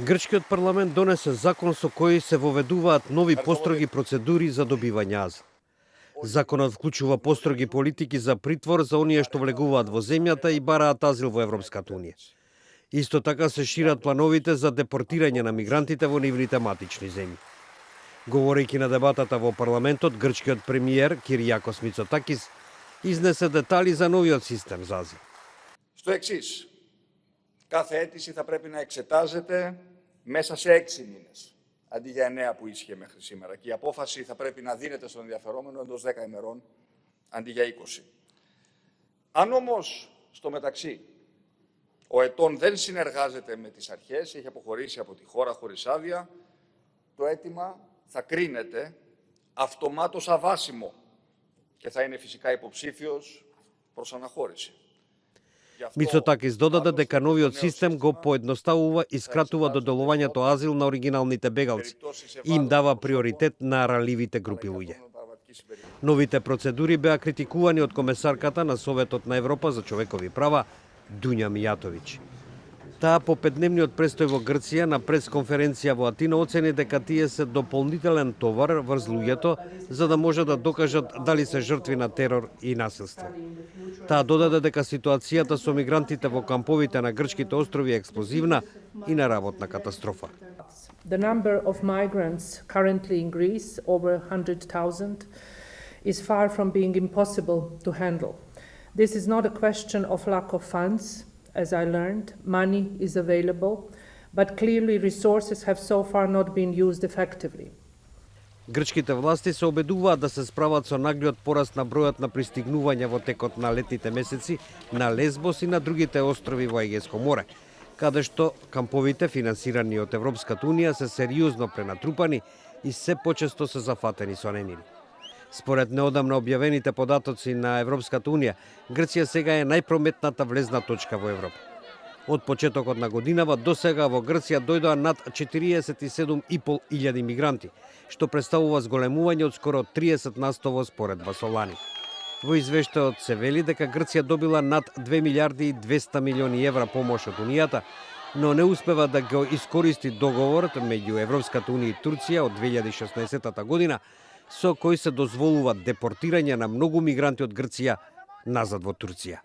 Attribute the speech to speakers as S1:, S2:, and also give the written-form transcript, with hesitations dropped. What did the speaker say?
S1: Грчкиот парламент донесе закон со кој се воведуваат нови построги процедури за добивање азил. Законот вклучува построги политики за притвор за оние што влегуваат во земјата и бараат азил во Европската унија. Исто така се шират плановите за депортирање на мигрантите во нивните матични земји. Говорејќи на дебатата во парламентот, грчкиот премиер Киријакос Мицотакис изнесе детали за новиот систем за азил.
S2: Στο εξής, κάθε αίτηση θα πρέπει να εξετάζεται μέσα σε 6 μήνες, αντί για 9 που ίσχυε μέχρι σήμερα. Και η απόφαση θα πρέπει να δίνεται στον ενδιαφερόμενο εντός 10 ημερών, αντί για 20. Αν όμως, στο μεταξύ, ο ετών δεν συνεργάζεται με τις αρχές, έχει αποχωρήσει από τη χώρα χωρίς άδεια, το αίτημα θα κρίνεται αυτομάτως αβάσιμο και θα είναι φυσικά υποψήφιος προς αναχώρηση.
S1: Мицотакис додаде дека новиот систем го поедноставува и скратува доделувањето азил на оригиналните бегалци и им дава приоритет на ранливите групи луѓе. Новите процедури беа критикувани од комесарката на Советот на Европа за човекови права Дуња Мијатовиќ. Таа по 5-дневниот престој во Грција на пресконференција во Атина оцени дека тие се дополнителен товар врз луѓето за да може да докажат дали се жртви на терор и насилство. Таа додаде дека ситуацијата со мигрантите во камповите на грчките острови е експлозивна и на работна катастрофа.
S3: The number of migrants currently in Greece, over 100,000, is far from being impossible to handle. This is not a question of lack of funds. As I learned, money is available, but clearly resources have so far not been used effectively.
S1: Грчките власти се обедуваат да се справат со наглиот пораст на бројот на пристигнувања во текот на летните месеци на Лесбос и на другите острови во Егејско море, каде што камповите финансирани од Европската унија се сериозно пренатрупани и се почесто се зафатени со немири. Според неодамна објавените податоци на Европската унија, Грција сега е најпрометната влезна точка во Европа. Од почетокот на годинава до сега во Грција дојдоа над 47.500 мигранти, што представува зголемување од скоро 30% во споредба со лани. Во извештајот се вели дека Грција добила над 2 милиарди и 200 милиони евра помош од Унијата, но не успева да го искористи договорот меѓу Европската унија и Турција од 2016 година, со кој се дозволува депортирање на многу мигранти од Грција назад во Турција.